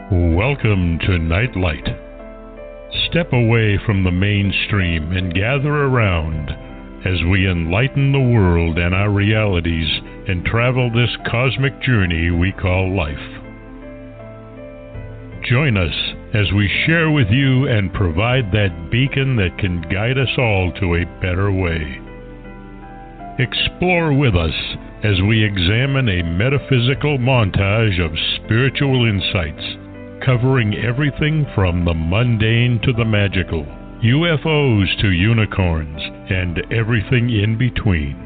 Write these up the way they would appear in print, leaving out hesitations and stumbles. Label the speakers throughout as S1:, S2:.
S1: Welcome to Nightlight. Step away from the mainstream and gather around as we enlighten the world and our realities and travel this cosmic journey we call life. Join us as we share with you and provide that beacon that can guide us all to a better way. Explore with us as we examine a metaphysical montage of spiritual insights, covering everything from the mundane to the magical, UFOs to unicorns, and everything in between.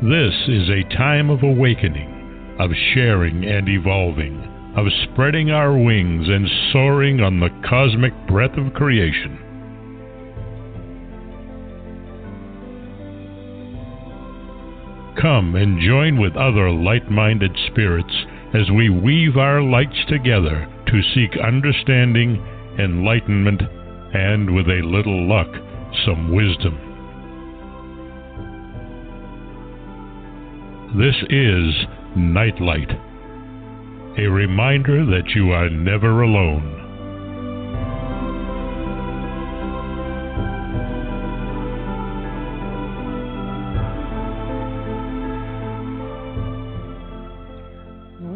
S1: This is a time of awakening, of sharing and evolving, of spreading our wings and soaring on the cosmic breath of creation. Come and join with other light-minded spirits as we weave our lights together to seek understanding, enlightenment, and, with a little luck, some wisdom. This is Nightlight, a reminder that you are never alone.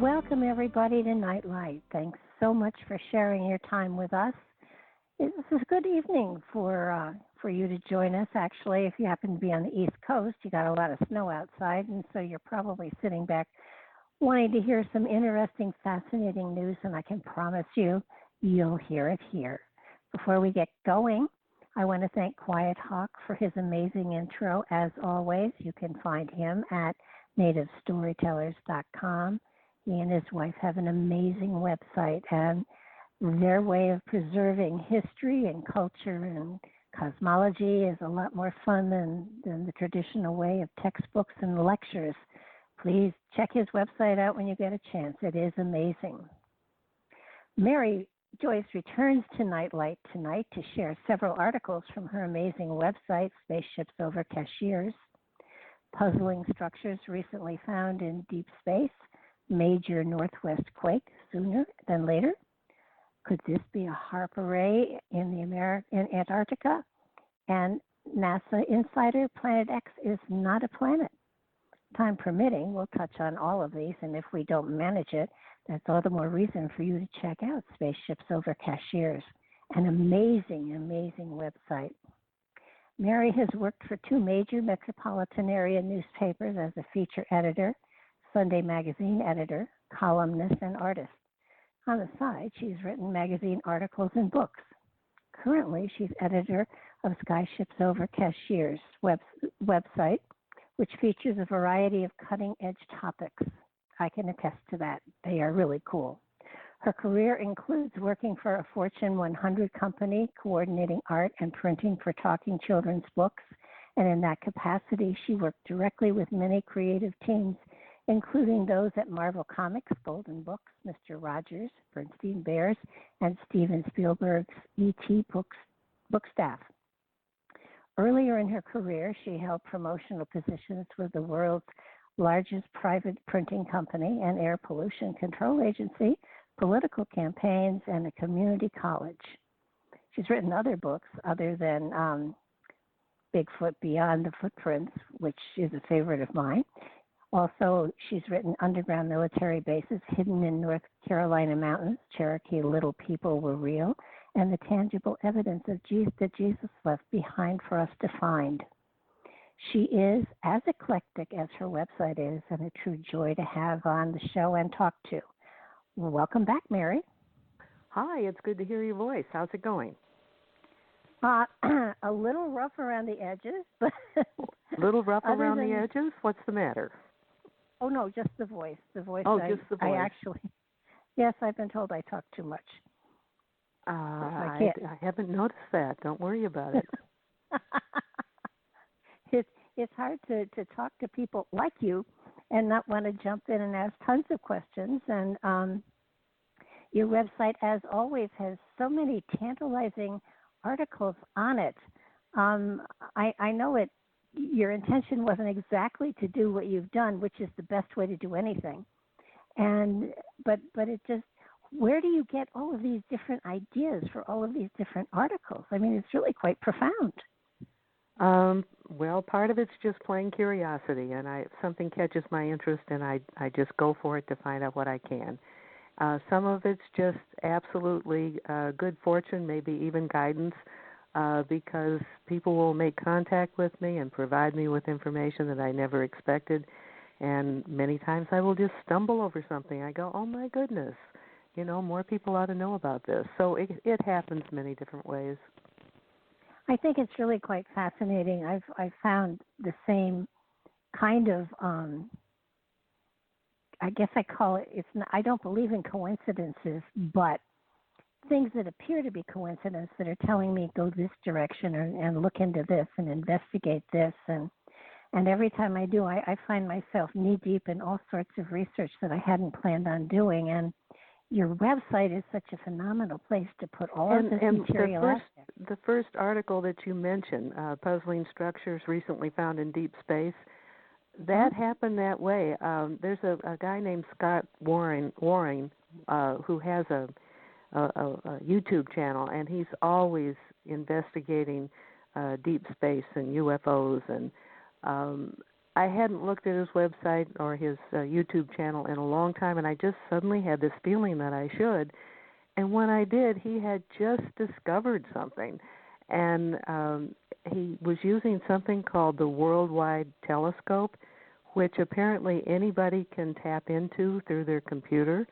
S2: Welcome, everybody, to Nightlight. Thanks so much for sharing your time with us. This is a good evening for you to join us. Actually, if you happen to be on the East Coast, you got a lot of snow outside, and so you're probably sitting back wanting to hear some interesting, fascinating news, and I can promise you, you'll hear it here. Before we get going, I want to thank Quiet Hawk for his amazing intro. As always, you can find him at nativestorytellers.com. He and his wife have an amazing website, and their way of preserving history and culture and cosmology is a lot more fun than the traditional way of textbooks and lectures. Please check his website out when you get a chance. It is amazing. Mary Joyce returns to Nightlight tonight to share several articles from her amazing website, Spaceships Over Cashiers, puzzling structures recently found in deep space, major northwest quake sooner than later. Could this be a HAARP array in Antarctica? And NASA Insider, Planet X is not a planet. Time permitting, we'll touch on all of these, and if we don't manage it, that's all the more reason for you to check out Spaceships Over Cashiers, an amazing, amazing website. Mary has worked for two major metropolitan area newspapers as a feature editor, Sunday magazine editor, columnist, and artist. On the side, she's written magazine articles and books. Currently, she's editor of Skyships Over Cashiers website, which features a variety of cutting-edge topics. I can attest to that. They are really cool. Her career includes working for a Fortune 100 company, coordinating art and printing for talking children's books, and in that capacity, she worked directly with many creative teams, including those at Marvel Comics, Golden Books, Mr. Rogers, Bernstein Bears, and Steven Spielberg's E.T. book staff. Earlier in her career, she held promotional positions with the world's largest private printing company and air pollution control agency, political campaigns, and a community college. She's written other books other than Bigfoot Beyond the Footprints, which is a favorite of mine. Also, she's written Underground Military Bases Hidden in North Carolina Mountains, Cherokee Little People Were Real, and the tangible evidence of that Jesus left behind for us to find. She is as eclectic as her website is, and a true joy to have on the show and talk to. Welcome back, Mary.
S3: Hi, it's good to hear your voice. How's it going?
S2: A little rough around the edges, but
S3: a little rough around the edges? What's the matter?
S2: Oh, no, just the voice. The voice.
S3: Oh, just the voice.
S2: Yes, I've been told I talk too much.
S3: I haven't noticed that. Don't worry about it.
S2: It's hard to talk to people like you and not want to jump in and ask tons of questions. And your website, as always, has so many tantalizing articles on it. I know it. Your intention wasn't exactly to do what you've done, which is the best way to do anything. And but it just, where do you get all of these different ideas for all of these different articles? I mean, it's really quite profound.
S3: Well, part of it's just plain curiosity, and if something catches my interest, and I just go for it to find out what I can. Some of it's just absolutely good fortune, maybe even guidance, because people will make contact with me and provide me with information that I never expected. And many times I will just stumble over something. I go, oh, my goodness, more people ought to know about this. So it happens many different ways.
S2: I think it's really quite fascinating. I've found the same kind of, I guess I call it, I don't believe in coincidences, but things that appear to be coincidence that are telling me go this direction and look into this and investigate this. And every time I do, I find myself knee-deep in all sorts of research that I hadn't planned on doing. And your website is such a phenomenal place to put all of this material out there.
S3: The first article that you mentioned, Puzzling Structures Recently Found in Deep Space, that happened that way. There's a guy named Scott Waring who has a YouTube channel, and he's always investigating deep space and UFOs. And I hadn't looked at his website or his YouTube channel in a long time, and I just suddenly had this feeling that I should. And when I did, he had just discovered something, and he was using something called the Worldwide Telescope, which apparently anybody can tap into through their computer.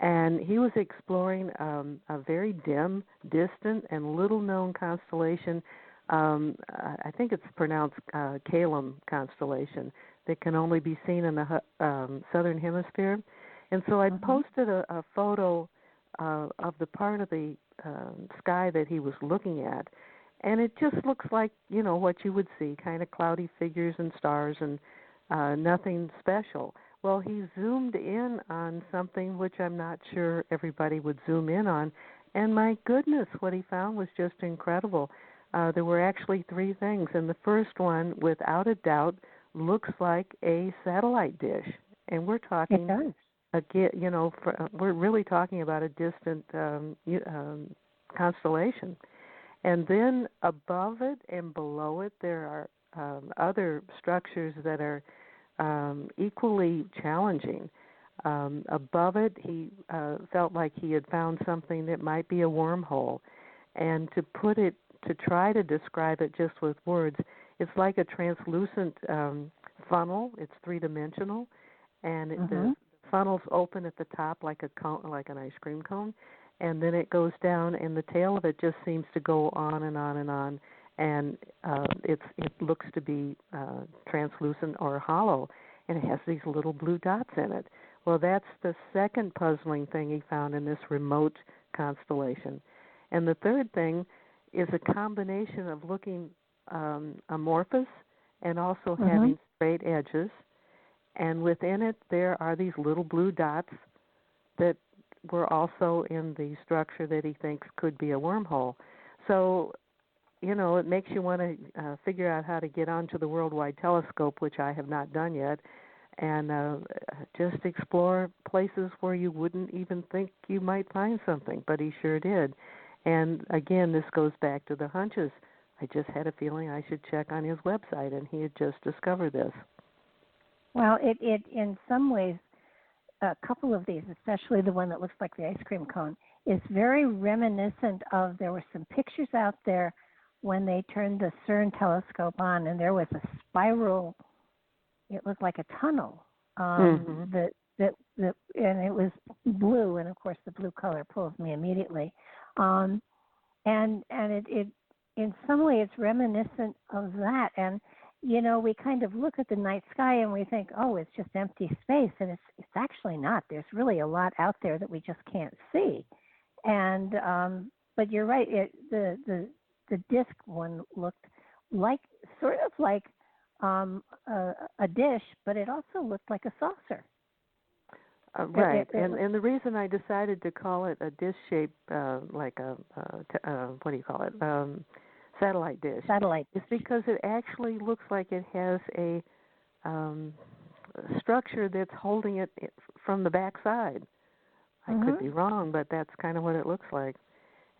S3: And he was exploring a very dim, distant, and little-known constellation. I think it's pronounced Calum constellation, that can only be seen in the southern hemisphere. And so I posted a photo of the part of the sky that he was looking at, and it just looks like, what you would see, kind of cloudy figures and stars and nothing special. Well, he zoomed in on something which I'm not sure everybody would zoom in on, and my goodness, what he found was just incredible. There were actually three things, and the first one, without a doubt, looks like a satellite dish, and we're talking, we're really talking about a distant constellation. And then above it and below it, there are other structures that are equally challenging. Above it, he felt like he had found something that might be a wormhole. And to try to describe it just with words, it's like a translucent funnel. It's three-dimensional, and the funnel's open at the top like a cone, like an ice cream cone, and then it goes down, and the tail of it just seems to go on and on and on. And it looks to be translucent or hollow, and it has these little blue dots in it. Well, that's the second puzzling thing he found in this remote constellation. And the third thing is a combination of looking amorphous and also having straight edges. And within it, there are these little blue dots that were also in the structure that he thinks could be a wormhole. So, it makes you want to figure out how to get onto the Worldwide Telescope, which I have not done yet, and just explore places where you wouldn't even think you might find something, but he sure did. And again, this goes back to the hunches. I just had a feeling I should check on his website, and he had just discovered this.
S2: Well, it in some ways, a couple of these, especially the one that looks like the ice cream cone, is very reminiscent of, there were some pictures out there when they turned the CERN telescope on, and there was a spiral, it looked like a tunnel, and it was blue, and of course the blue color pulls me immediately. And it in some way it's reminiscent of that. And we kind of look at the night sky and we think, oh, it's just empty space, and it's actually not. There's really a lot out there that we just can't see. And but you're right. The disc one looked sort of like a dish, but it also looked like a saucer.
S3: Right, and the reason I decided to call it a dish shape, like what do you call it, satellite dish, is because it actually looks like it has structure that's holding it from the backside. I could be wrong, but that's kind of what it looks like.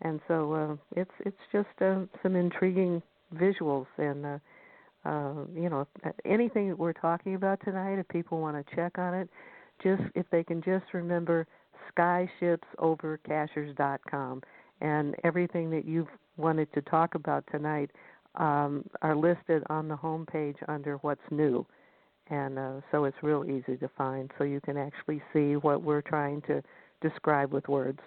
S3: And so it's just some intriguing visuals, and anything that we're talking about tonight, if people want to check on it, just if they can just remember skyshipsovercachers.com, and everything that you've wanted to talk about tonight are listed on the home page under what's new. And so it's real easy to find, so you can actually see what we're trying to describe with words.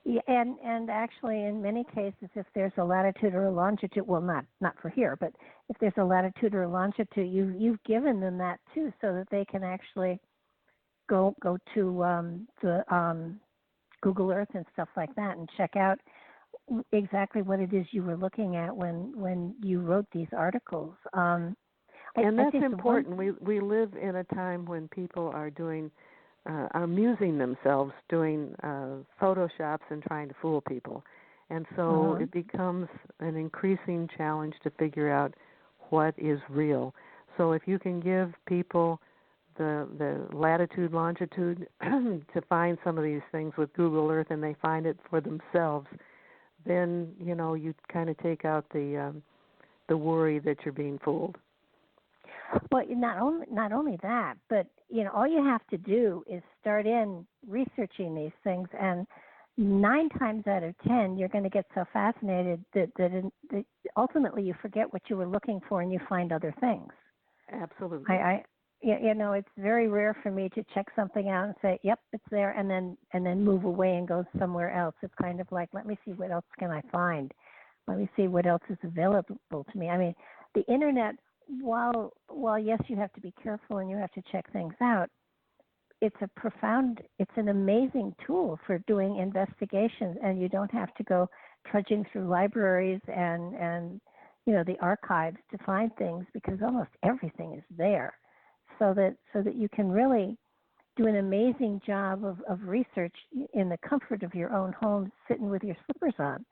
S2: Yeah, and actually, in many cases, if there's a latitude or a longitude, well, not for here, but if there's a latitude or a longitude, you've given them that too, so that they can actually go to the Google Earth and stuff like that and check out exactly what it is you were looking at when you wrote these articles.
S3: And that's important. We live in a time when people are amusing themselves, doing photoshops and trying to fool people. And so it becomes an increasing challenge to figure out what is real. So if you can give people the latitude, longitude to find some of these things with Google Earth, and they find it for themselves, then, you kind of take out the worry that you're being fooled.
S2: Well, not only that, but all you have to do is start in researching these things, and 9 times out of 10, you're going to get so fascinated that ultimately you forget what you were looking for and you find other things.
S3: Absolutely.
S2: It's very rare for me to check something out and say, "Yep, it's there," and then move away and go somewhere else. It's kind of like, let me see what else can I find. Let me see what else is available to me. I mean, the internet, while yes, you have to be careful and you have to check things out, it's an amazing tool for doing investigations, and you don't have to go trudging through libraries and the archives to find things, because almost everything is there, so that you can really do an amazing job of research in the comfort of your own home, sitting with your slippers on.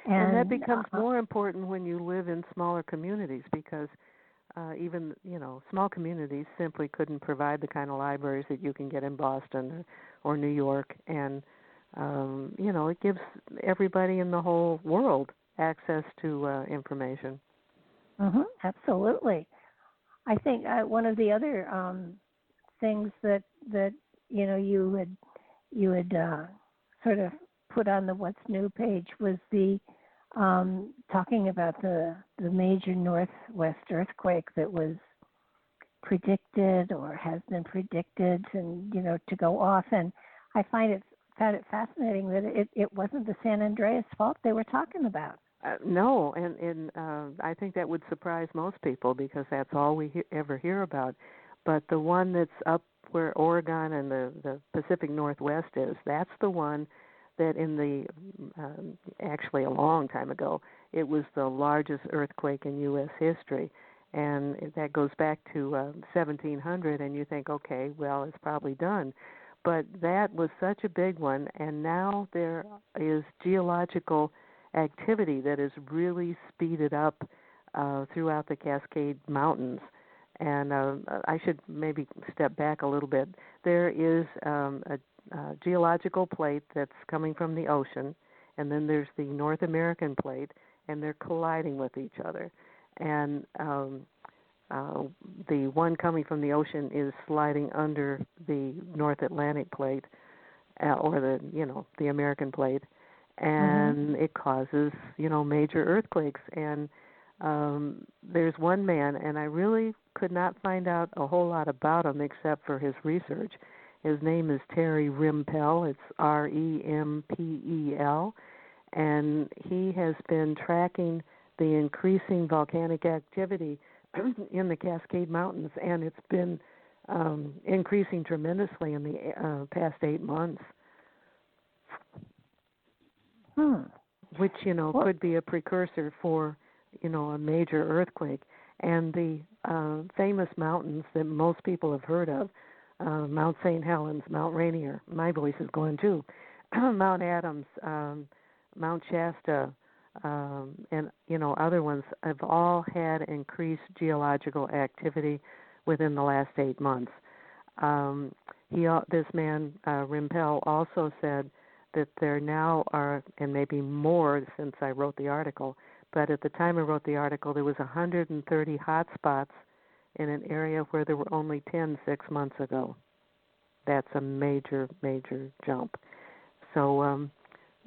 S3: And that becomes more important when you live in smaller communities, because even, small communities simply couldn't provide the kind of libraries that you can get in Boston or New York. And, it gives everybody in the whole world access to information.
S2: Absolutely. I think one of the other things that you had sort of put on the What's New page was the talking about the major Northwest earthquake that was predicted or has been predicted, and to go off. And I found it fascinating that it wasn't the San Andreas fault they were talking about.
S3: No, and I think that would surprise most people, because that's all we ever hear about. But the one that's up where Oregon and the Pacific Northwest is, that's the one that actually a long time ago, it was the largest earthquake in U.S. history. And that goes back to 1700, and you think, okay, well, it's probably done. But that was such a big one, and now there is geological activity that is really speeded up throughout the Cascade Mountains. And I should maybe step back a little bit. There is a geological plate that's coming from the ocean, and then there's the North American plate, and they're colliding with each other. And the one coming from the ocean is sliding under the North Atlantic plate, or the American plate, and it causes major earthquakes. And there's one man, and I really could not find out a whole lot about him except for his research. His name is Terry Rimpel. It's Rempel, and he has been tracking the increasing volcanic activity in the Cascade Mountains, and it's been increasing tremendously in the past 8 months. Which, could be a precursor for, a major earthquake. And the famous mountains that most people have heard of, Mount St. Helens, Mount Rainier, my voice is going too, Mount Adams, Mount Shasta, and, other ones have all had increased geological activity within the last 8 months. This man, Rimpel, also said that there now are, and maybe more since I wrote the article, but at the time I wrote the article, there was 130 hot spots in an area where there were only 10 6 months ago. That's a major, major jump. So,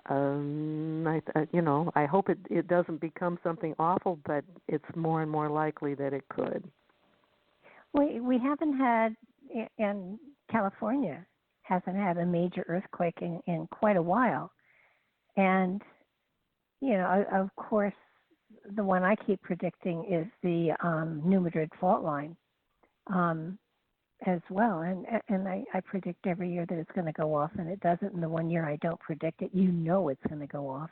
S3: I hope it doesn't become something awful, but it's more and more likely that it could.
S2: We haven't had, and California hasn't had a major earthquake in quite a while. And, of course, the one I keep predicting is the New Madrid fault line as well. And I predict every year that it's going to go off, and it doesn't. And the one year I don't predict it, it's going to go off.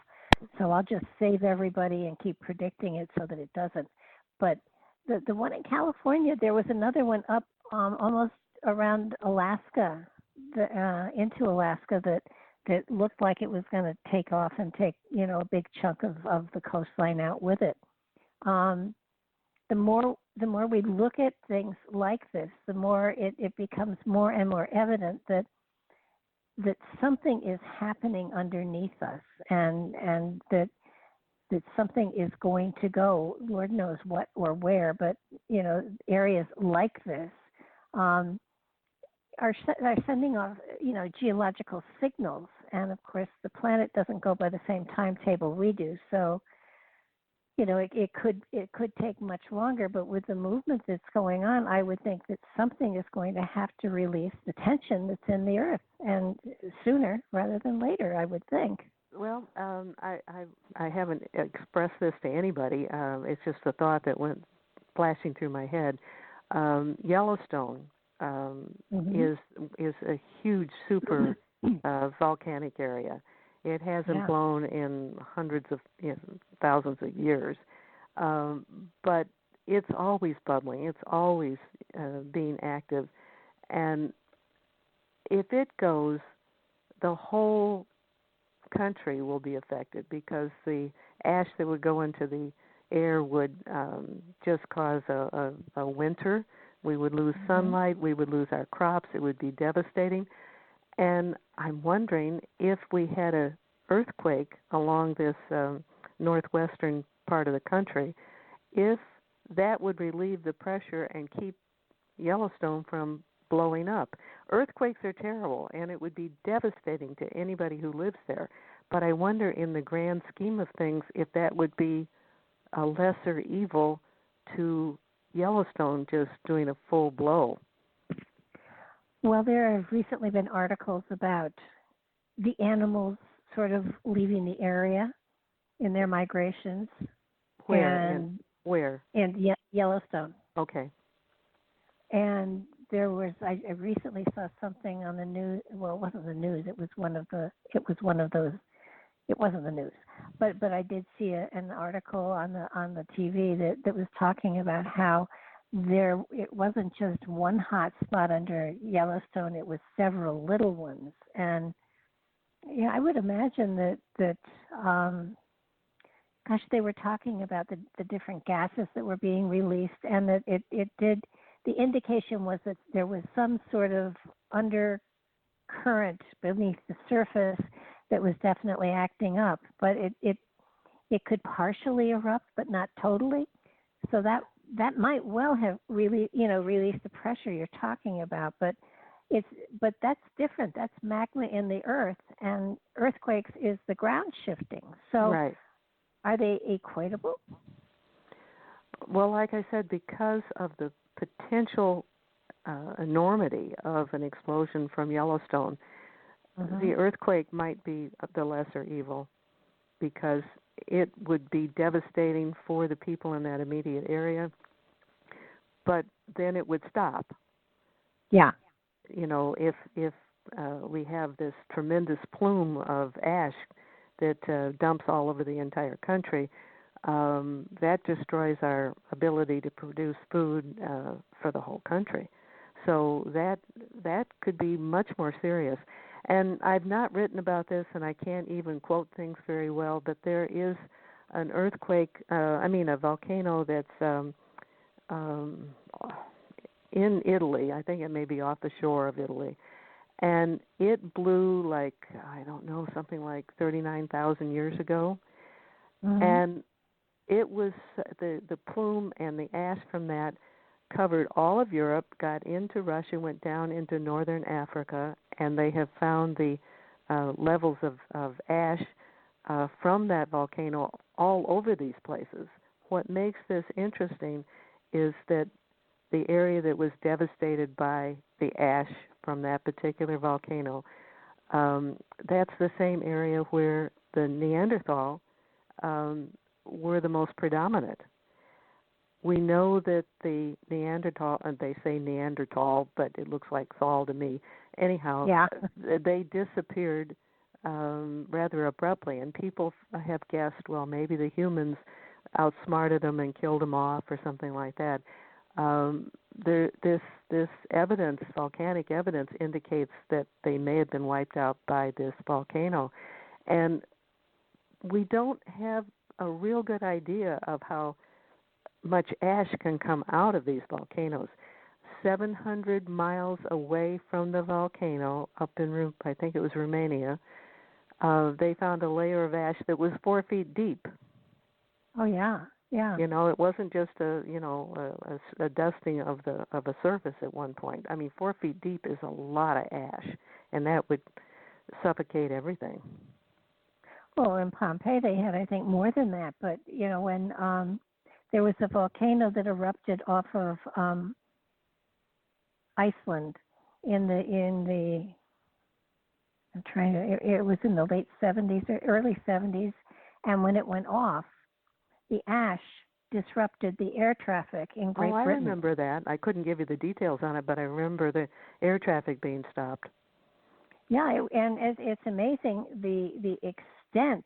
S2: So I'll just save everybody and keep predicting it so that it doesn't. But the one in California, there was another one up almost around Alaska, into Alaska, that looked like it was going to take off and take, a big chunk of the coastline out with it. The more we look at things like this, the more it becomes more and more evident that something is happening underneath us, and that something is going to go, Lord knows what or where, but areas like this are sending off geological signals, and of course the planet doesn't go by the same timetable we do, so it could take much longer, but with the movement that's going on, I would think that something is going to have to release the tension that's in the earth, and sooner rather than later, I would think.
S3: Well, I haven't expressed this to anybody. It's just a thought that went flashing through my head. Yellowstone is a huge super volcanic area. It hasn't blown in hundreds of thousands of years, but it's always bubbling. It's always being active, and if it goes, the whole country will be affected, because the ash that would go into the air would just cause a winter. We would lose sunlight. We would lose our crops. It would be devastating. And I'm wondering if we had an earthquake along this northwestern part of the country, if that would relieve the pressure and keep Yellowstone from blowing up. Earthquakes are terrible, and it would be devastating to anybody who lives there. But I wonder, in the grand scheme of things, if that would be a lesser evil to Yellowstone just doing a full blow.
S2: Well, there have recently been articles about the animals sort of leaving the area in their migrations.
S3: Where?
S2: In Yellowstone.
S3: Okay.
S2: And there was, I recently saw something on the news. Well, it wasn't the news. It was one of those. It wasn't the news, but I did see an article on the TV that was talking about how it wasn't just one hot spot under Yellowstone. It was several little ones, and I would imagine that they were talking about the different gases that were being released, and that it did. The indication was that there was some sort of undercurrent beneath the surface that was definitely acting up, but it could partially erupt, but not totally. So that might well have really released the pressure you're talking about, but that's different. That's magma in the earth, and earthquakes is the ground shifting. So
S3: right.
S2: Are they equatable?
S3: Well, like I said, because of the potential enormity of an explosion from Yellowstone, the earthquake might be the lesser evil, because it would be devastating for the people in that immediate area, but then it would stop.
S2: Yeah.
S3: If we have this tremendous plume of ash that dumps all over the entire country, that destroys our ability to produce food for the whole country. So that could be much more serious. And I've not written about this, and I can't even quote things very well, but there is an earthquake, a volcano that's in Italy. I think it may be off the shore of Italy. And it blew like, I don't know, something like 39,000 years ago.
S2: Mm-hmm.
S3: And it was the plume and the ash from that covered all of Europe, got into Russia, went down into northern Africa, and they have found the levels of ash from that volcano all over these places. What makes this interesting is that the area that was devastated by the ash from that particular volcano, that's the same area where the Neanderthal were the most predominant. We know that the Neanderthal, and they say Neanderthal, but it looks like Thal to me. Anyhow,
S2: yeah.
S3: They disappeared rather abruptly, and people have guessed, well, maybe the humans outsmarted them and killed them off or something like that. This evidence, volcanic evidence, indicates that they may have been wiped out by this volcano. And we don't have a real good idea of how much ash can come out of these volcanoes. 700 miles away from the volcano, up in, I think it was Romania, they found a layer of ash that was 4 feet deep.
S2: Oh yeah, yeah.
S3: You know, it wasn't just a dusting of a surface at one point. I mean, 4 feet deep is a lot of ash, and that would suffocate everything.
S2: Well, in Pompeii they had, I think, more than that. But when there was a volcano that erupted off of Iceland it was in the late 70s or early 70s, and when it went off, the ash disrupted the air traffic in Great Britain.
S3: I remember that. I couldn't give you the details on it, but I remember the air traffic being stopped.
S2: Yeah, and it's amazing the extent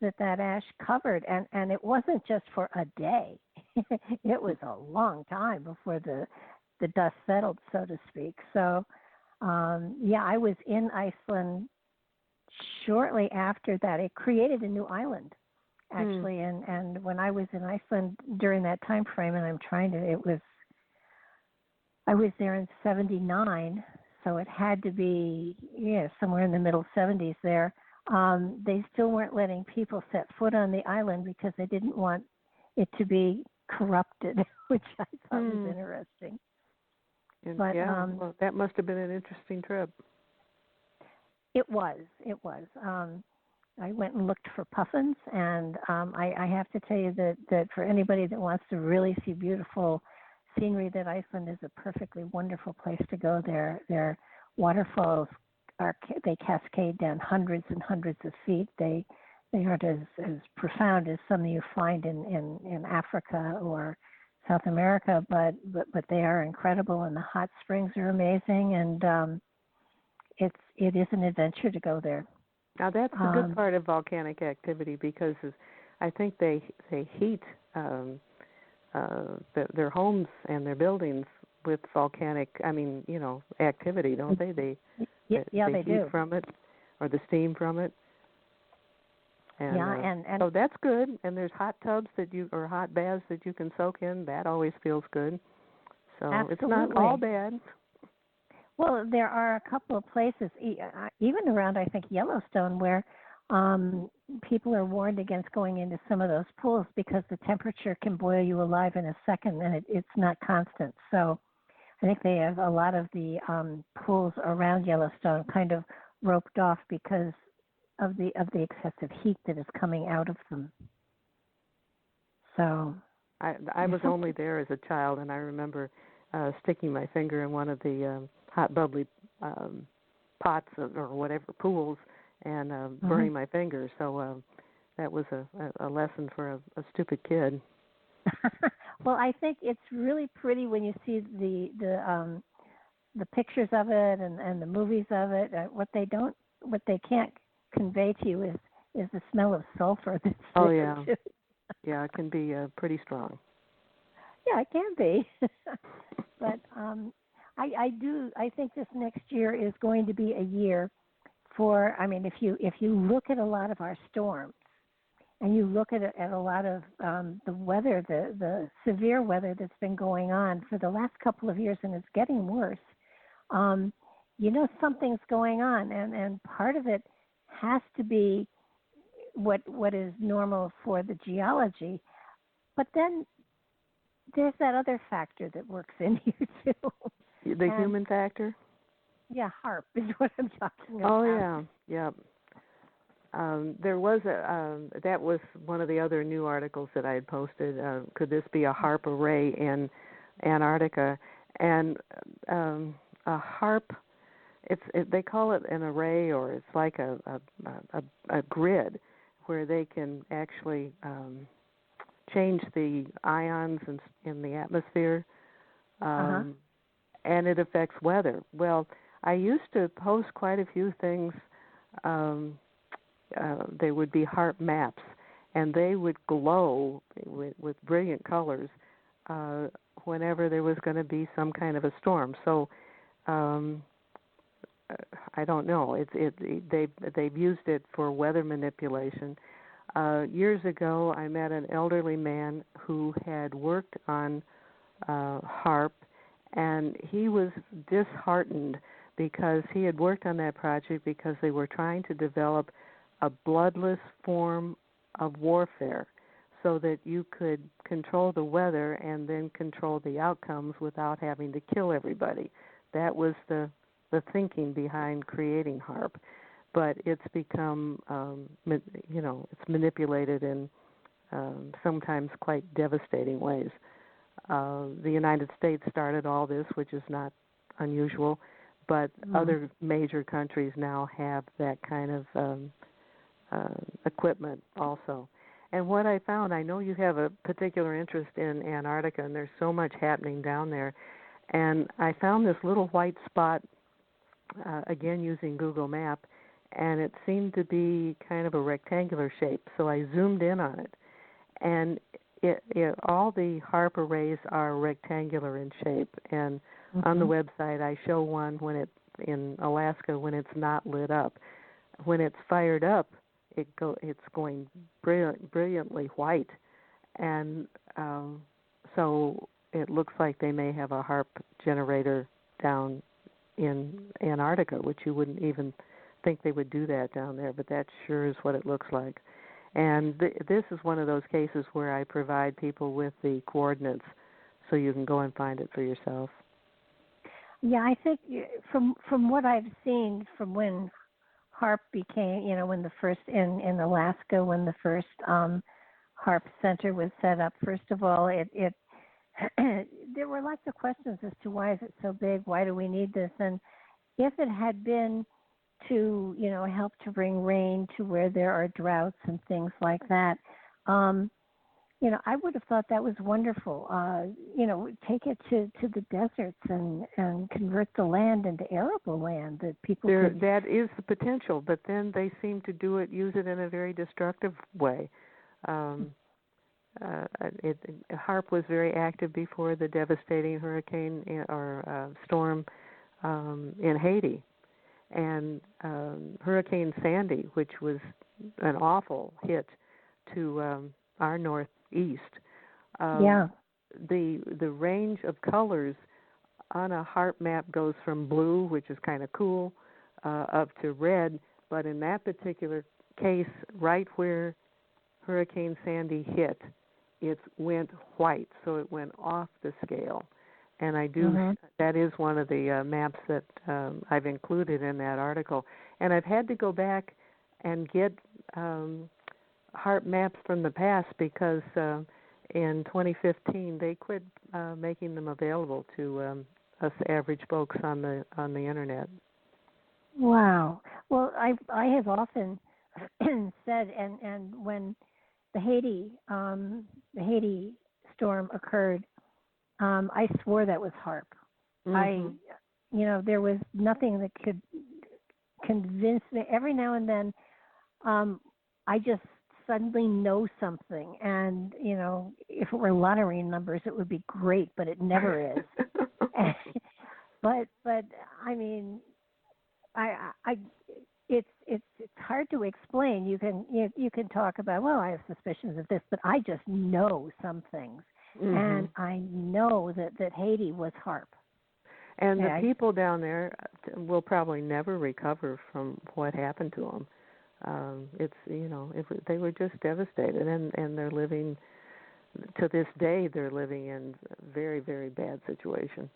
S2: that ash covered, and it wasn't just for a day. It was a long time before the dust settled, so to speak. So, I was in Iceland shortly after that. It created a new island, actually, and when I was in Iceland during that time frame, and I was there in 79, so it had to be somewhere in the middle 70s there. They still weren't letting people set foot on the island because they didn't want it to be corrupted, which I thought was interesting.
S3: And
S2: but
S3: well, that must have been an interesting trip.
S2: It was. I went and looked for puffins, and I have to tell you that for anybody that wants to really see beautiful scenery, that Iceland is a perfectly wonderful place to go. Their waterfalls they cascade down hundreds and hundreds of feet. They aren't as profound as some you find in Africa or South America, but they are incredible, and the hot springs are amazing, and it is an adventure to go there.
S3: Now that's the good part of volcanic activity, because I think they heat their homes and their buildings with volcanic, activity, don't they? They
S2: they
S3: heat
S2: do.
S3: from it, or the steam from it. And,
S2: and
S3: so that's good. And there's hot tubs or hot baths that you can soak in. That always feels good. So
S2: absolutely.
S3: It's not all bad.
S2: Well, there are a couple of places, even around, I think, Yellowstone, where people are warned against going into some of those pools because the temperature can boil you alive in a second, and it's not constant. So I think they have a lot of the pools around Yellowstone kind of roped off because of the excessive heat that is coming out of them. So
S3: I was only there as a child, and I remember sticking my finger in one of the hot bubbly pots or whatever, pools, and burning my fingers. So that was a lesson for a stupid kid.
S2: Well, I think it's really pretty when you see the pictures of it and the movies of it. What they can't convey to you is the smell of sulfur that's there too.
S3: Yeah, it can be pretty strong.
S2: Yeah, it can be. But I think this next year is going to be a year for, if you look at a lot of our storms, and you look at a lot of the weather, the severe weather that's been going on for the last couple of years, and it's getting worse. You know something's going on, and part of it has to be what is normal for the geology, but then there's that other factor that works in here too.
S3: The human factor?
S2: Yeah, HAARP is what I'm talking about.
S3: Oh, yeah. There was that was one of the other new articles that I had posted. Could this be a HAARP array in Antarctica? And a HAARP, they call it an array, or it's like a grid where they can actually change the ions in the atmosphere, and it affects weather. Well, I used to post quite a few things. They would be HAARP maps, and they would glow with brilliant colors whenever there was going to be some kind of a storm. So I don't know. They've used it for weather manipulation. Years ago, I met an elderly man who had worked on HAARP, and he was disheartened because he had worked on that project because they were trying to develop a bloodless form of warfare so that you could control the weather and then control the outcomes without having to kill everybody. That was the thinking behind creating HAARP. But it's become, it's manipulated in sometimes quite devastating ways. The United States started all this, which is not unusual, but other major countries now have that kind of equipment also. And what I found, I know you have a particular interest in Antarctica, and there's so much happening down there, and I found this little white spot, again using Google Map, and it seemed to be kind of a rectangular shape, so I zoomed in on it. And all the HAARP arrays are rectangular in shape, and on the website I show one in Alaska when it's not lit up. When it's fired up, it's going brilliantly white, and so it looks like they may have a HAARP generator down in Antarctica, which you wouldn't even think they would do that down there, but that sure is what it looks like. And this is one of those cases where I provide people with the coordinates so you can go and find it for yourself.
S2: Yeah, I think from what I've seen from when HAARP became, when the first, in Alaska, when the first HAARP center was set up, first of all, it there were lots of questions as to why is it so big, why do we need this, and if it had been to, help to bring rain to where there are droughts and things like that, I would have thought that was wonderful. Take it to the deserts and convert the land into arable land that people could.
S3: That is the potential, but then they seem to use it in a very destructive way. HAARP was very active before the devastating hurricane or storm in Haiti. And Hurricane Sandy, which was an awful hit to our northeast, the range of colors on a HAARP map goes from blue, which is kind of cool, up to red. But in that particular case, right where Hurricane Sandy hit, it went white, so it went off the scale. And that is one of the maps that I've included in that article. And I've had to go back and get HAARP maps from the past because in 2015 they quit making them available to us average folks on the internet.
S2: Wow. Well, I have often said, and when the Haiti storm occurred, I swore that was HAARP. There was nothing that could convince me. Every now and then, I just suddenly know something, and if it were lottery numbers, it would be great, but it never is. but I mean, it's hard to explain. You can talk about, well, I have suspicions of this, but I just know some things, and I know that Haiti was HAARP.
S3: And the people down there will probably never recover from what happened to them. They were just devastated, and they're living, to this day, they're living in a very, very bad situation.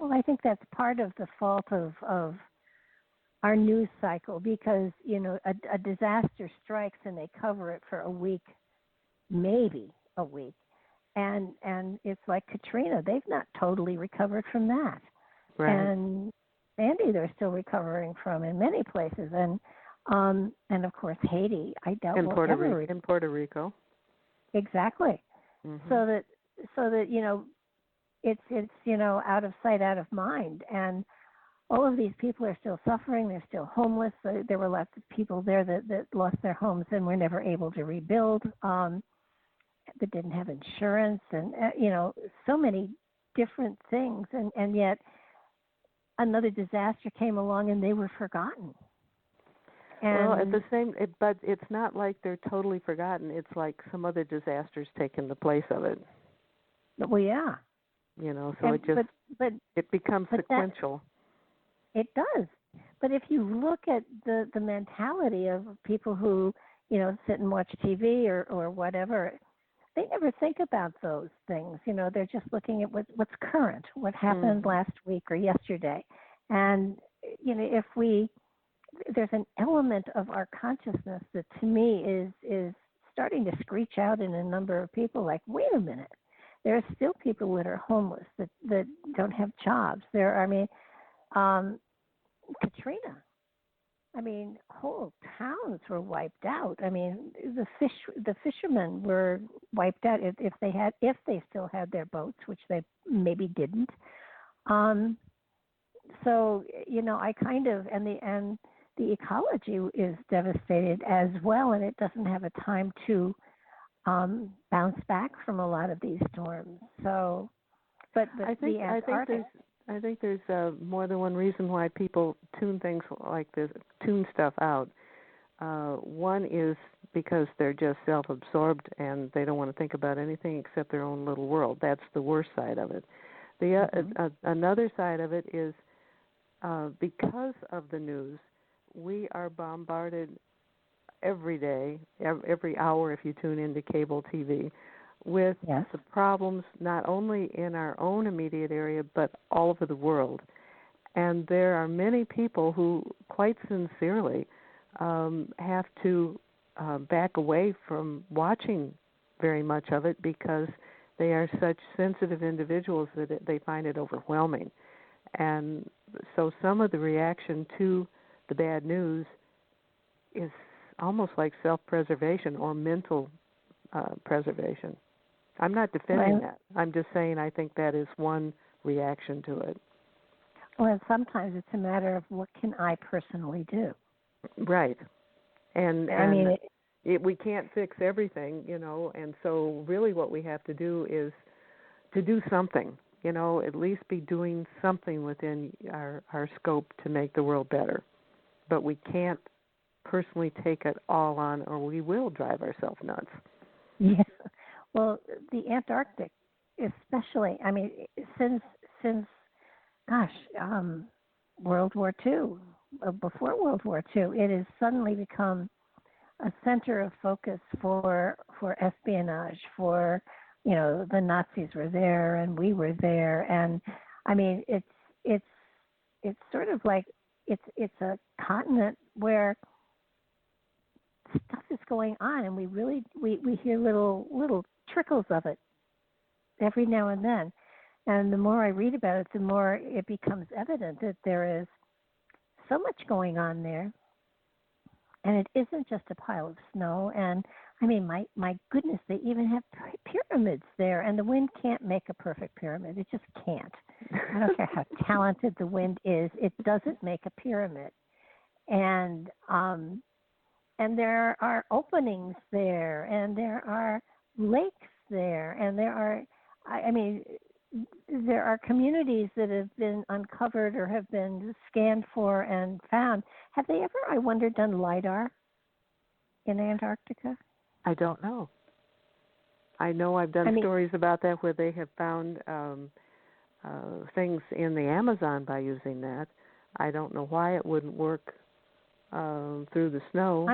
S2: Well, I think that's part of the fault of our news cycle, because, a disaster strikes and they cover it for a week, maybe a week. And it's like Katrina, they've not totally recovered from that.
S3: Right.
S2: And Sandy, they're still recovering from in many places. And of course Haiti, I doubt
S3: in
S2: will
S3: Puerto
S2: ever
S3: Rico. In Puerto Rico.
S2: Exactly. So that it's out of sight, out of mind, and all of these people are still suffering. They're still homeless. There were lots of people there that lost their homes and were never able to rebuild. That didn't have insurance, and so many different things, and yet another disaster came along and they were forgotten. And
S3: but it's not like they're totally forgotten. It's like some other disasters taken the place of it.
S2: Well, yeah.
S3: It becomes sequential.
S2: It does. But if you look at the mentality of people who, sit and watch TV or whatever, they never think about those things. They're just looking at what's current, what happened last week or yesterday. And, there's an element of our consciousness that to me is starting to screech out in a number of people, like, wait a minute, there are still people that are homeless, that don't have jobs. Katrina, whole towns were wiped out. The fishermen were wiped out if they still had their boats, which they maybe didn't. So I kind of and the ecology is devastated as well, and it doesn't have a time to bounce back from a lot of these storms. So, but
S3: I think there's more than one reason why people tune things like this, tune stuff out. One is because they're just self-absorbed and they don't want to think about anything except their own little world. That's the worst side of it. Another side of it is because of the news, we are bombarded every day, every hour if you tune into cable TV, with the problems not only in our own immediate area but all over the world. And there are many people who quite sincerely have to back away from watching very much of it because they are such sensitive individuals that they find it overwhelming. And so some of the reaction to the bad news is almost like self-preservation or mental preservation. I'm not defending that. I'm just saying I think that is one reaction to it.
S2: Well, and sometimes it's a matter of what can I personally do.
S3: Right. And we can't fix everything, and so really what we have to do is to do something, at least be doing something within our scope to make the world better. But we can't personally take it all on, or we will drive ourselves nuts.
S2: Yeah. Well, the Antarctic, especially, since World War II, before World War II, it has suddenly become a center of focus for espionage, for, the Nazis were there and we were there. And it's sort of like, it's a continent where stuff is going on, and we hear little trickles of it every now and then. And the more I read about it, the more it becomes evident that there is so much going on there, and it isn't just a pile of snow. And my goodness, they even have pyramids there, and the wind can't make a perfect pyramid. It just can't. I don't care how talented the wind is; it doesn't make a pyramid. And there are openings there, and there are lakes there, and there are communities that have been uncovered or have been scanned for and found Have they ever, I wonder, done LIDAR in Antarctica?
S3: I don't know. I know I've done stories about that where they have found things in the Amazon by using that. I don't know why it wouldn't work through the snow.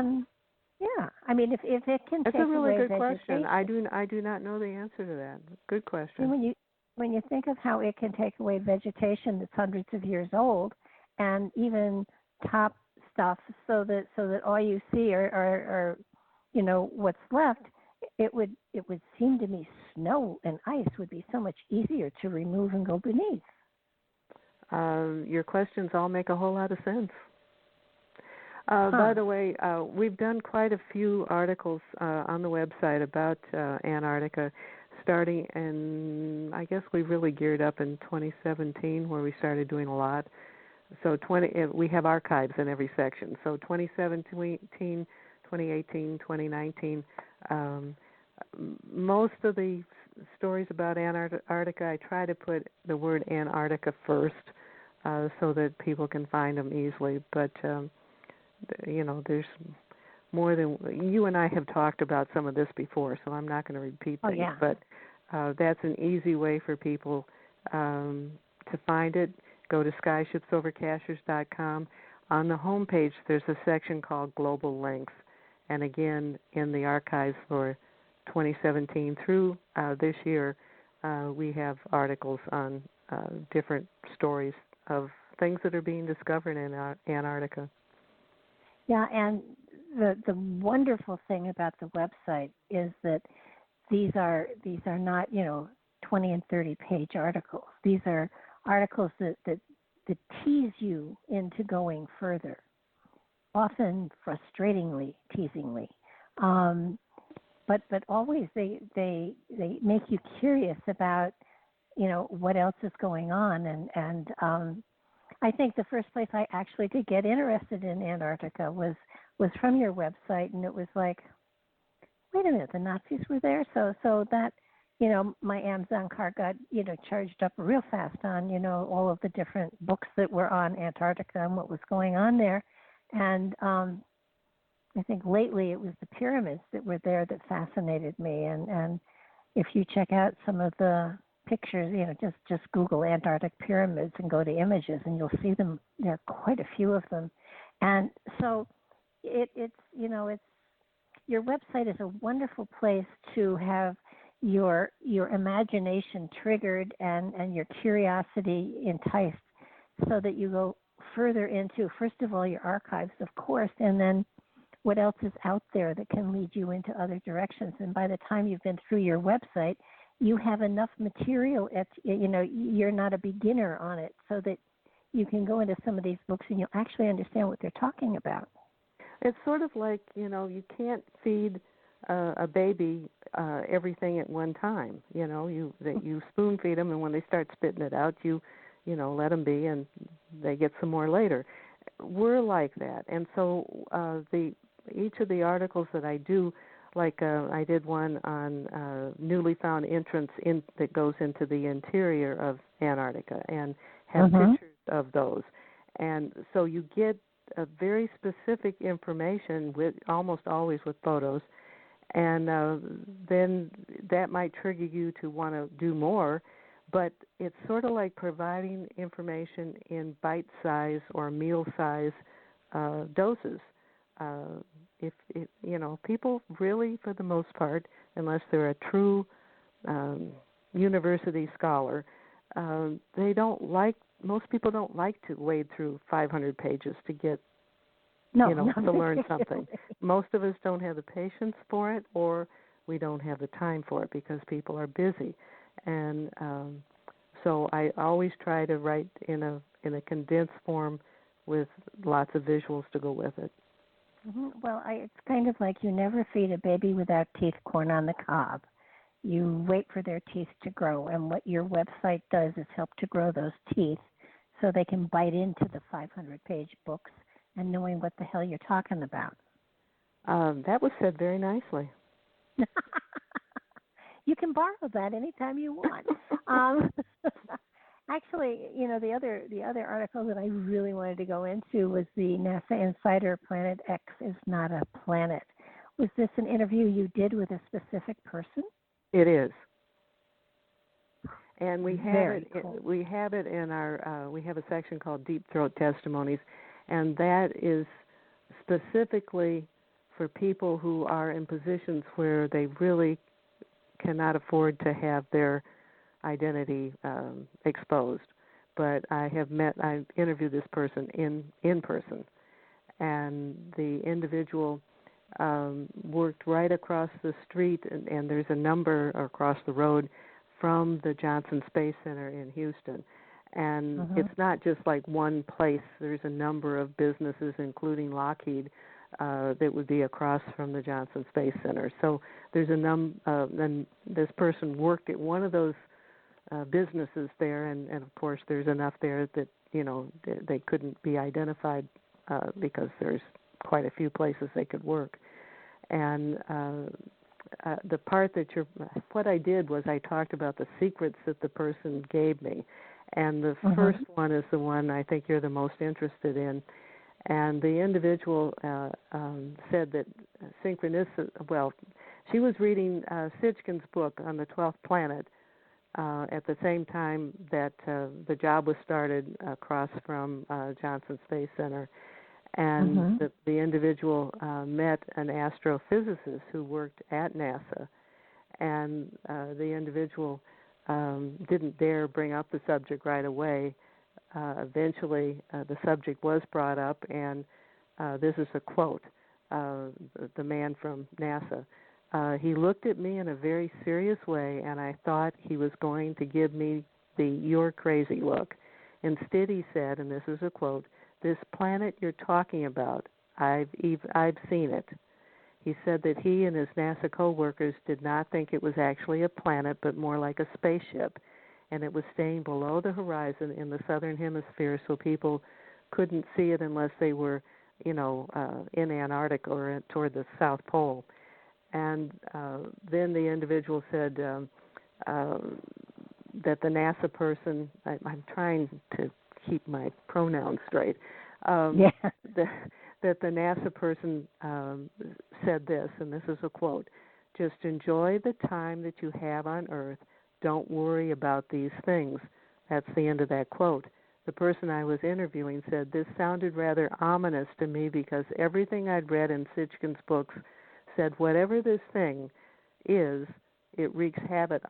S2: Yeah, I mean, if it can
S3: That's
S2: take
S3: a really
S2: away
S3: good
S2: vegetation,
S3: question. I do not know the answer to that. Good question.
S2: and when you think of how it can take away vegetation that's hundreds of years old, and even top stuff, so that all you see are what's left, it would seem to me snow and ice would be so much easier to remove and go beneath.
S3: Your questions all make a whole lot of sense. By the way, we've done quite a few articles on the website about Antarctica, starting in, I guess we really geared up in 2017 where we started doing a lot. So we have archives in every section. So 2017, 2018, 2019, most of the stories about Antarctica, I try to put the word Antarctica first so that people can find them easily. But there's more than you and I have talked about some of this before, so I'm not going to repeat things.
S2: Yeah.
S3: But that's an easy way for people to find it. Go to skyshipsovercachers.com. On the home page, there's a section called Global Links. And again, in the archives for 2017 through this year, we have articles on different stories of things that are being discovered in Antarctica.
S2: Yeah, and the wonderful thing about the website is that these are not 20 and 30 page articles. These are articles that tease you into going further, often frustratingly, teasingly, but always they make you curious about what else is going on, and I think the first place I actually did get interested in Antarctica was from your website, and it was like, wait a minute, the Nazis were there, so that my Amazon cart got charged up real fast on all of the different books that were on Antarctica and what was going on there, and I think lately it was the pyramids that were there that fascinated me, and if you check out some of the pictures, just Google Antarctic pyramids and go to images, and you'll see them. There are quite a few of them, and so it's your website is a wonderful place to have your imagination triggered and your curiosity enticed, so that you go further into, first of all, your archives, of course, and then what else is out there that can lead you into other directions. And by the time you've been through your website, you have enough material you're not a beginner on it, so that you can go into some of these books and you'll actually understand what they're talking about.
S3: It's sort of like, you can't feed a baby everything at one time. You spoon feed them, and when they start spitting it out, you let them be, and they get some more later. We're like that, and so each of the articles that I do, like I did one on newly found entrance that goes into the interior of Antarctica, and have pictures of those, and so you get a very specific information with almost always with photos, and then that might trigger you to want to do more. But it's sort of like providing information in bite-size or meal-size doses. If people really, for the most part, unless they're a true university scholar, most people don't like to wade through 500 pages to get, to learn something. Most of us don't have the patience for it, or we don't have the time for it because people are busy. And so I always try to write in a condensed form with lots of visuals to go with it.
S2: Well, it's kind of like you never feed a baby without teeth corn on the cob. You wait for their teeth to grow, and what your website does is help to grow those teeth so they can bite into the 500-page books and knowing what the hell you're talking about.
S3: That was said very nicely.
S2: You can borrow that anytime you want. Actually, the other article that I really wanted to go into was the NASA Insider Planet X is not a planet. Was this an interview you did with a specific person?
S3: It is. And we have
S2: Very
S3: it.
S2: Cool.
S3: We have it in our. We have a section called Deep Throat Testimonies, and that is specifically for people who are in positions where they really cannot afford to have their identity exposed. But I interviewed this person in person, and the individual worked right across the street, and there's a number across the road from the Johnson Space Center in Houston. And it's not just like one place. There's a number of businesses, including Lockheed, that would be across from the Johnson Space Center. So there's and this person worked at one of those businesses there, and of course there's enough there that, they couldn't be identified because there's quite a few places they could work. And the part what I did was I talked about the secrets that the person gave me. And the first one is the one I think you're the most interested in. And the individual said that synchronicity, she was reading Sitchkin's book on the 12th planet at the same time that the job was started across from Johnson Space Center. And the individual met an astrophysicist who worked at NASA. And the individual didn't dare bring up the subject right away. Eventually, the subject was brought up, and this is a quote, the man from NASA. He looked at me in a very serious way, and I thought he was going to give me the "you're crazy" look. Instead, he said, and this is a quote, "This planet you're talking about, I've seen it." He said that he and his NASA co-workers did not think it was actually a planet, but more like a spaceship, and it was staying below the horizon in the southern hemisphere, so people couldn't see it unless they were, in Antarctica or toward the South Pole. And then the individual said that the NASA person, I'm trying to keep my pronouns straight, that the NASA person said this, and this is a quote, "Just enjoy the time that you have on Earth. Don't worry about these things." That's the end of that quote. The person I was interviewing said this sounded rather ominous to me because everything I'd read in Sitchkin's books said whatever this thing is, it wreaks havoc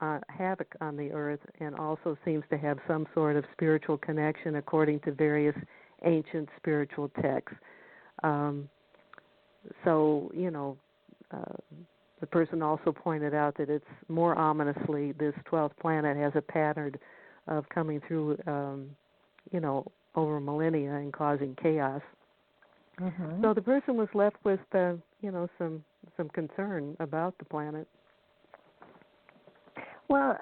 S3: on the Earth and also seems to have some sort of spiritual connection according to various ancient spiritual texts. The person also pointed out that it's more ominously, this 12th planet has a pattern of coming through, over millennia and causing chaos. So the person was left with, some concern about the planet.
S2: Well,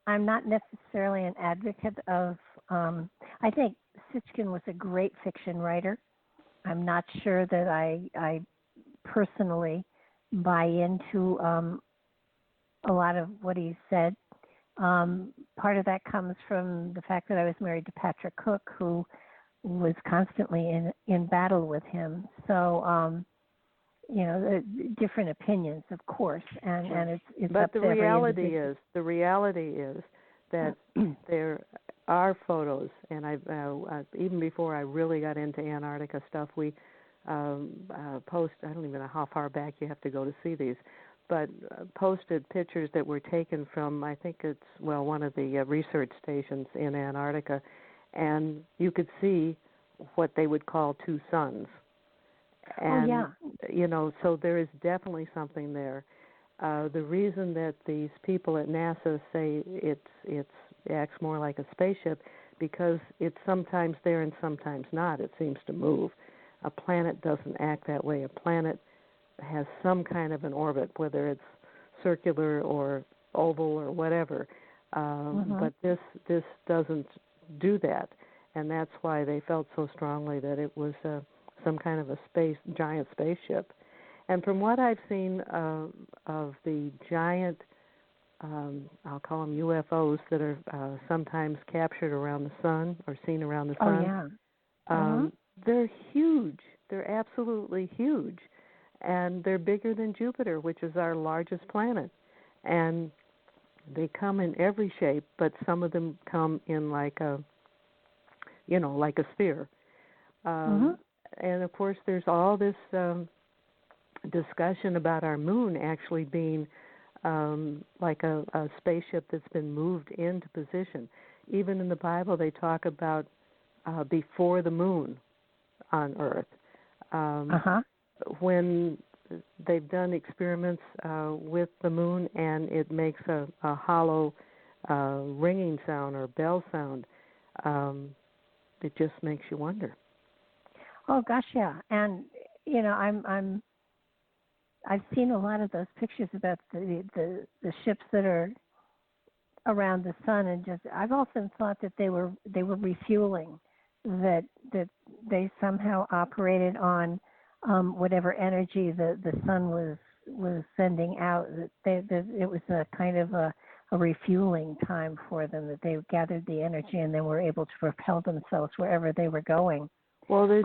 S2: I'm not necessarily an advocate of, I think Sitchkin was a great fiction writer. I'm not sure that I personally buy into a lot of what he said. Part of that comes from the fact that I was married to Patrick Cook, who was constantly in battle with him. So, different opinions, of course, and it's
S3: but
S2: up
S3: the
S2: to
S3: reality is that there are photos, and I've even before I really got into Antarctica stuff, we post. I don't even know how far back you have to go to see these, but posted pictures that were taken from, I think it's one of the research stations in Antarctica, and you could see what they would call two suns. And, so there is definitely something there. The reason that these people at NASA say it acts more like a spaceship, because it's sometimes there and sometimes not. It seems to move. A planet doesn't act that way. A planet has some kind of an orbit, whether it's circular or oval or whatever. But this doesn't do that, and that's why they felt so strongly that it was some kind of a giant spaceship. And from what I've seen of the giant I'll call them UFOs that are sometimes captured around the sun or seen around the sun.
S2: Oh, yeah. Mm-hmm.
S3: They're huge. They're absolutely huge. And they're bigger than Jupiter, which is our largest planet. And they come in every shape, but some of them come in like a sphere. And, of course, there's all this discussion about our moon actually being like a spaceship that's been moved into position. Even in the Bible, they talk about before the moon on Earth. When they've done experiments with the moon and it makes a hollow ringing sound or bell sound, it just makes you wonder.
S2: Oh gosh, yeah. And I've seen a lot of those pictures about the ships that are around the sun, and just I've often thought that they were refueling, that they somehow operated on whatever energy the sun was sending out. That it was a kind of a refueling time for them, that they gathered the energy and then were able to propel themselves wherever they were going.
S3: Well, there's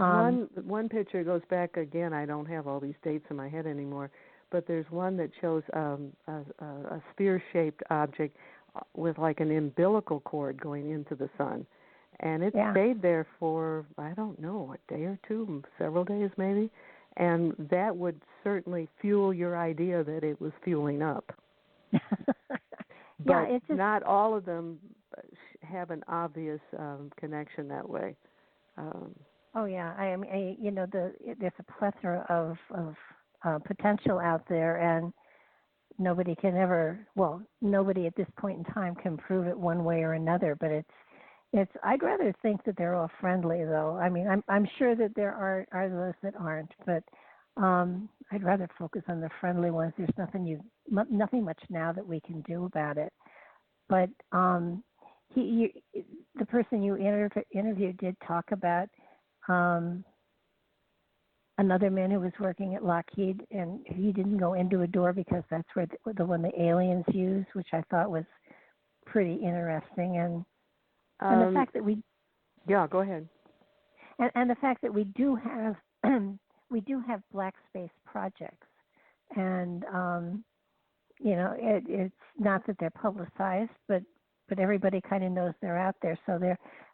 S3: one picture goes back again. I don't have all these dates in my head anymore, but there's one that shows a sphere-shaped object with like an umbilical cord going into the sun, and it stayed there for, I don't know, a day or two, several days maybe, and that would certainly fuel your idea that it was fueling up. But
S2: it's just,
S3: not all of them have an obvious connection that way.
S2: Oh yeah, there's a plethora of potential out there, and nobody at this point in time can prove it one way or another. But it's I'd rather think that they're all friendly, though. I mean, I'm sure that there are those that aren't, but I'd rather focus on the friendly ones. There's nothing much now that we can do about it. But the person you interviewed did talk about another man who was working at Lockheed, and he didn't go into a door because that's where the one the aliens use, which I thought was pretty interesting. And the fact that
S3: go ahead.
S2: And the fact that we do have black space projects, and it's not that they're publicized, but everybody kind of knows they're out there, so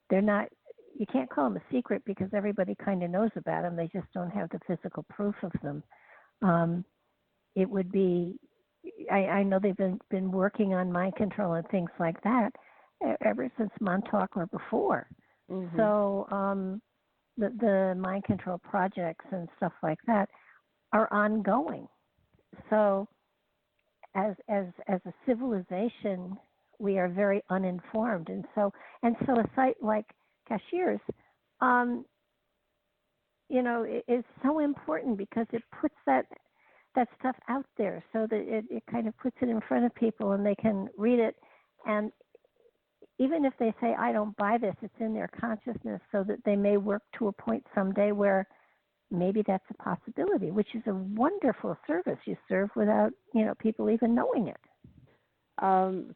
S2: they're not. You can't call them a secret because everybody kind of knows about them. They just don't have the physical proof of them. It would be, I know they've been working on mind control and things like that ever since Montauk or before. Mm-hmm. So the mind control projects and stuff like that are ongoing. So as a civilization, we are very uninformed, and so a site like Cashiers, is so important because it puts that stuff out there, so that it kind of puts it in front of people and they can read it. And even if they say, I don't buy this, it's in their consciousness, so that they may work to a point someday where maybe that's a possibility, which is a wonderful service you serve without, people even knowing it.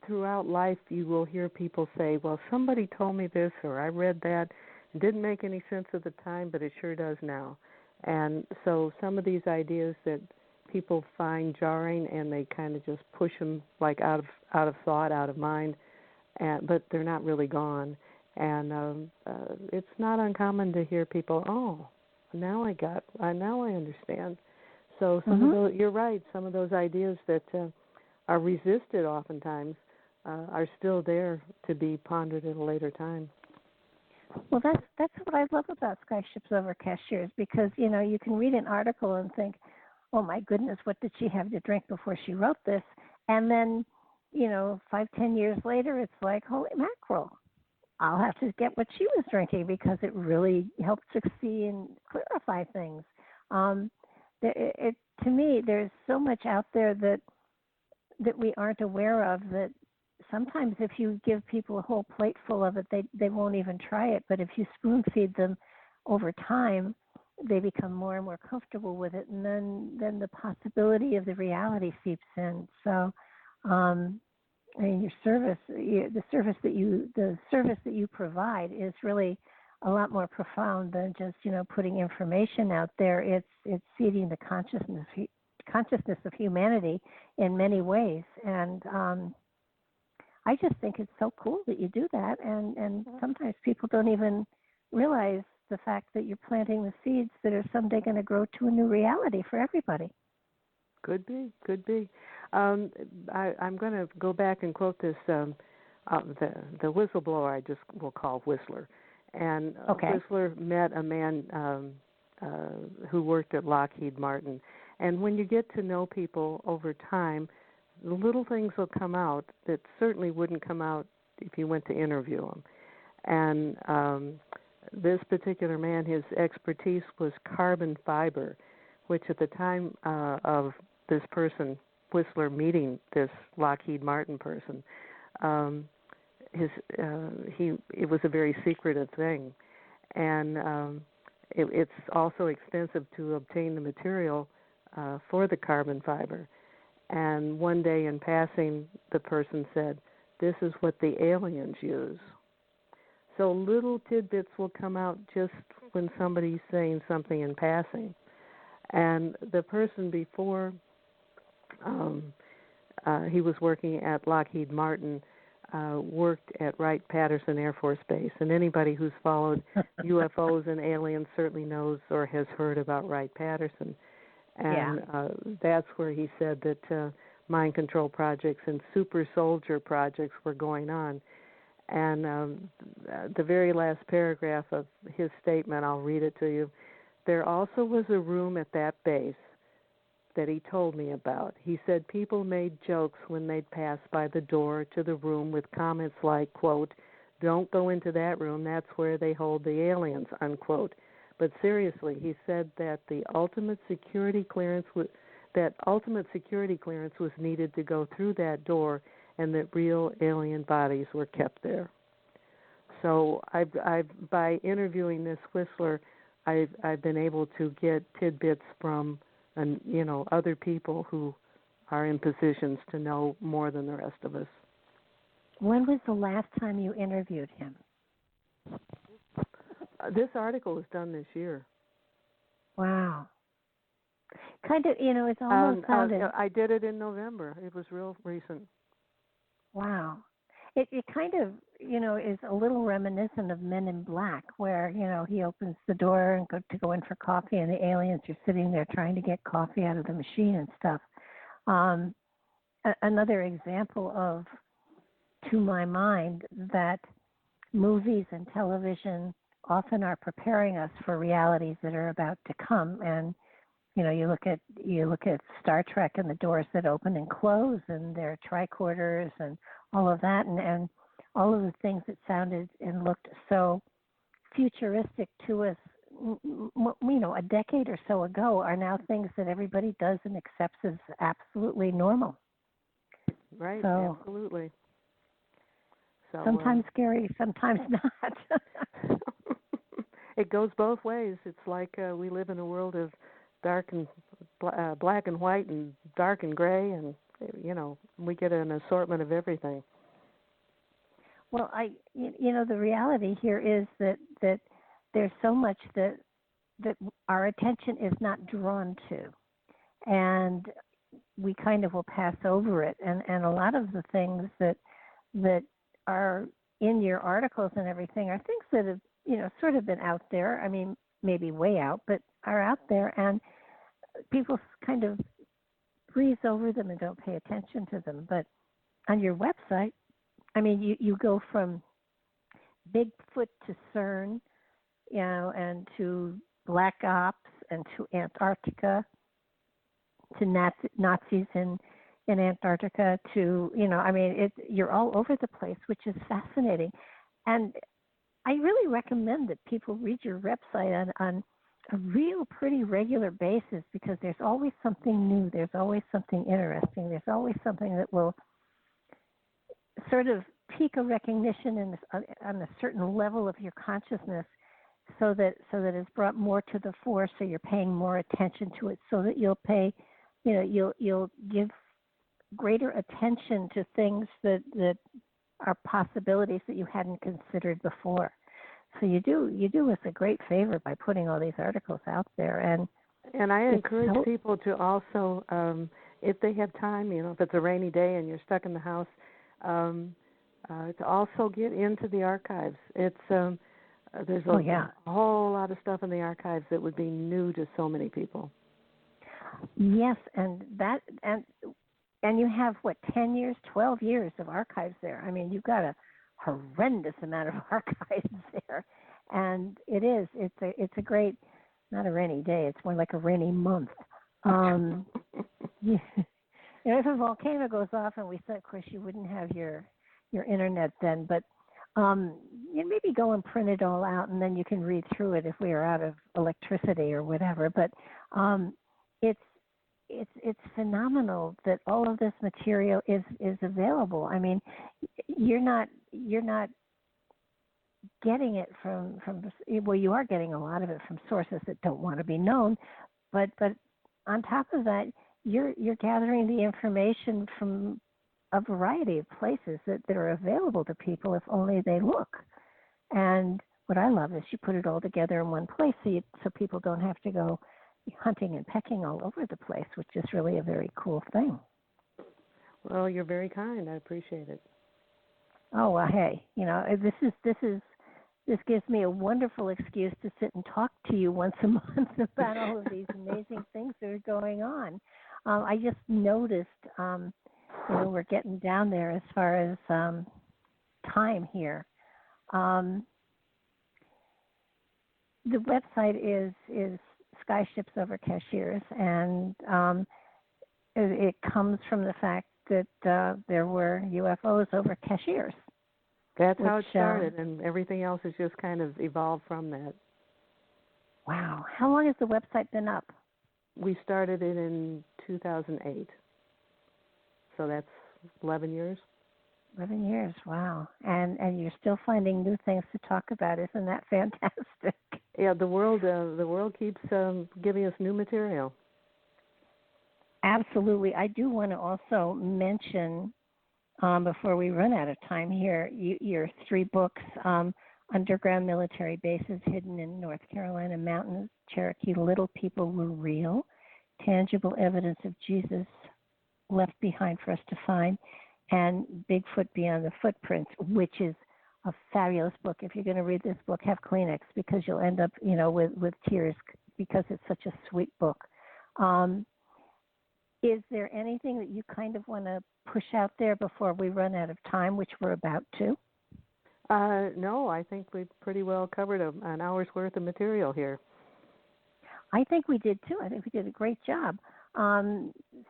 S3: Throughout life, you will hear people say, well, somebody told me this, or I read that. It didn't make any sense at the time, but it sure does now. And so some of these ideas that people find jarring, and they kind of just push them like out of thought, out of mind, but they're not really gone. And it's not uncommon to hear people, oh, now I understand. So some of those, you're right, some of those ideas that are resisted oftentimes are still there to be pondered at a later time.
S2: Well, that's what I love about Skyships Over Cashiers, because you can read an article and think, oh my goodness, what did she have to drink before she wrote this? And then 5-10 years later, it's like, holy mackerel, I'll have to get what she was drinking, because it really helped to see and clarify things. To me, there's so much out there that we aren't aware of, that sometimes if you give people a whole plate full of it, they won't even try it. But if you spoon feed them over time, they become more and more comfortable with it, and then the possibility of the reality seeps in. So I mean, the service that you provide is really a lot more profound than just putting information out there. It's seeding the consciousness of humanity in many ways, and I just think it's so cool that you do that. And sometimes people don't even realize the fact that you're planting the seeds that are someday going to grow to a new reality for everybody.
S3: Could be. I'm going to go back and quote this, the whistleblower I just will call Whistler. And Whistler met a man who worked at Lockheed Martin. And when you get to know people over time, the little things will come out that certainly wouldn't come out if you went to interview them. And this particular man, his expertise was carbon fiber, which at the time of this person, Whistler, meeting this Lockheed Martin person, it was a very secretive thing, and it's also expensive to obtain the material for the carbon fiber. And one day in passing, the person said, "This is what the aliens use." So little tidbits will come out just when somebody's saying something in passing. And the person before he was working at Lockheed Martin worked at Wright-Patterson Air Force Base. And anybody who's followed UFOs and aliens certainly knows or has heard about Wright-Patterson. And that's where he said that mind control projects and super soldier projects were going on. And the very last paragraph of his statement, I'll read it to you. There also was a room at that base that he told me about. He said people made jokes when they'd pass by the door to the room with comments like, quote, "Don't go into that room, that's where they hold the aliens," unquote. But seriously, he said that the ultimate security clearance was needed to go through that door, and that real alien bodies were kept there. So I've by interviewing this Whistler, I've been able to get tidbits from other people who are in positions to know more than the rest of us.
S2: When was the last time you interviewed him?
S3: This article was done this year.
S2: Wow. Kind of, it's almost sounded...
S3: I did it in November. It was real recent.
S2: Wow. It kind of, is a little reminiscent of Men in Black, where, he opens the door and to go in for coffee, and the aliens are sitting there trying to get coffee out of the machine and stuff. Another example of, to my mind, that movies and television often are preparing us for realities that are about to come. And you look at Star Trek and the doors that open and close, and their tricorders and all of that, and all of the things that sounded and looked so futuristic to us, a decade or so ago, are now things that everybody does and accepts as absolutely normal.
S3: Right,
S2: so,
S3: absolutely. So,
S2: sometimes scary, sometimes not.
S3: It goes both ways. It's like we live in a world of dark and black and white and dark and gray, and we get an assortment of everything.
S2: Well, the reality here is that there's so much that our attention is not drawn to, and we kind of will pass over it. And a lot of the things that are in your articles and everything are things that have sort of been out there. I mean, maybe way out, but are out there, and people kind of breeze over them and don't pay attention to them. But on your website, I mean, you go from Bigfoot to CERN, and to Black Ops, and to Antarctica, to Nazis in Antarctica, to, you're all over the place, which is fascinating. And I really recommend that people read your website on a real pretty regular basis, because there's always something new. There's always something interesting. There's always something that will sort of pique a recognition on a certain level of your consciousness, so that it's brought more to the fore, so you're paying more attention to it, so that you'll pay, you'll give greater attention to things that are possibilities that you hadn't considered before. So you do us a great favor by putting all these articles out there.
S3: And I encourage people to also, if they have time, if it's a rainy day and you're stuck in the house, to also get into the archives. It's there's a whole lot of stuff in the archives that would be new to so many people.
S2: Yes, and you have 10 years, 12 years of archives there. I mean, you've got a horrendous amount of archives there, and it's a great, not a rainy day, it's more like a rainy month. If a volcano goes off, and we said, of course, you wouldn't have your internet then, but you maybe go and print it all out, and then you can read through it if we are out of electricity or whatever. But it's phenomenal that all of this material is available. I mean, you're not getting it from well, you are getting a lot of it from sources that don't want to be known, but on top of that, you're gathering the information from a variety of places that are available to people if only they look. And what I love is you put it all together in one place, so people don't have to go hunting and pecking all over the place, which is really a very cool thing.
S3: Well, you're very kind. I appreciate it.
S2: Oh, well, hey, this gives me a wonderful excuse to sit and talk to you once a month about all of these amazing things that are going on. I just noticed, we're getting down there as far as time here. The website is Skyships Over Cashiers, and it comes from the fact that there were UFOs over cashiers.
S3: That's how it started, and everything else has just kind of evolved from that.
S2: Wow. How long has the website been up?
S3: We started it in 2008, so that's 11 years. 11
S2: years, wow. And you're still finding new things to talk about. Isn't that fantastic?
S3: Yeah, the world keeps giving us new material.
S2: Absolutely. I do want to also mention, before we run out of time here, your 3 books, Underground Military Bases Hidden in North Carolina Mountains, Cherokee Little People Were Real, Tangible Evidence of Jesus Left Behind for Us to Find, and Bigfoot Beyond the Footprints, which is a fabulous book. If you're going to read this book, have Kleenex, because you'll end up, with tears, because it's such a sweet book. Is there anything that you kind of want to push out there before we run out of time, which we're about to?
S3: No, I think we've pretty well covered an hour's worth of material here.
S2: I think we did too. I think we did a great job.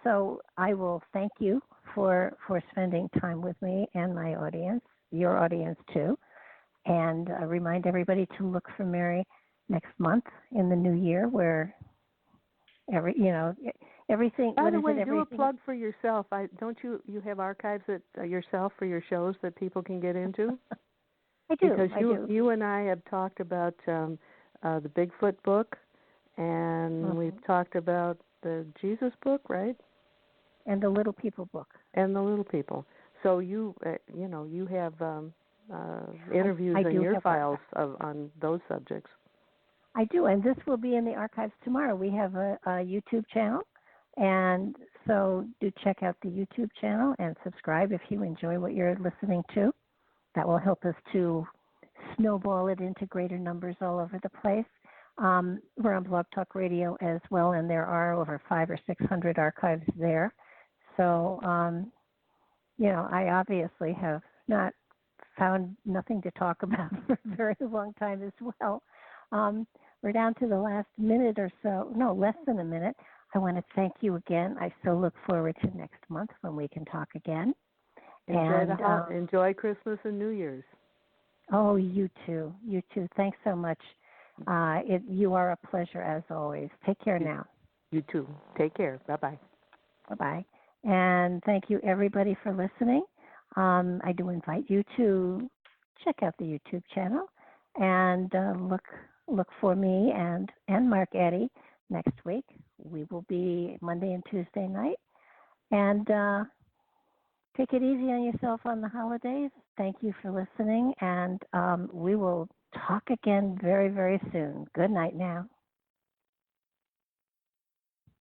S2: So I will thank you for spending time with me and my audience, your audience too, and remind everybody to look for Mary next month in the new year, where everything.
S3: By the way, do a plug for yourself. Don't you have archives yourself for your shows that people can get into?
S2: I do.
S3: Because you and I have talked about the Bigfoot book, and we've talked about the Jesus book, right?
S2: And the Little People book.
S3: And the Little People. So you have interviews in your files on those subjects.
S2: I do, and this will be in the archives tomorrow. We have a YouTube channel, and so do check out the YouTube channel and subscribe if you enjoy what you're listening to. That will help us to snowball it into greater numbers all over the place. We're on Blog Talk Radio as well, and there are over 500 or 600 archives there. So, I obviously have not found nothing to talk about for a very long time as well. We're down to the last minute or so. No, less than a minute. I want to thank you again. I so look forward to next month when we can talk again.
S3: Enjoy Christmas and New Year's.
S2: Oh, you too. You too. Thanks so much. You are a pleasure as always. Take care now.
S3: You too. Take care. Bye-bye.
S2: Bye-bye. And thank you, everybody, for listening. I do invite you to check out the YouTube channel and look for me and Mark Eddy next week. We will be Monday and Tuesday night. And Take it easy on yourself on the holidays. Thank you for listening, and we will talk again very, very soon. Good night now.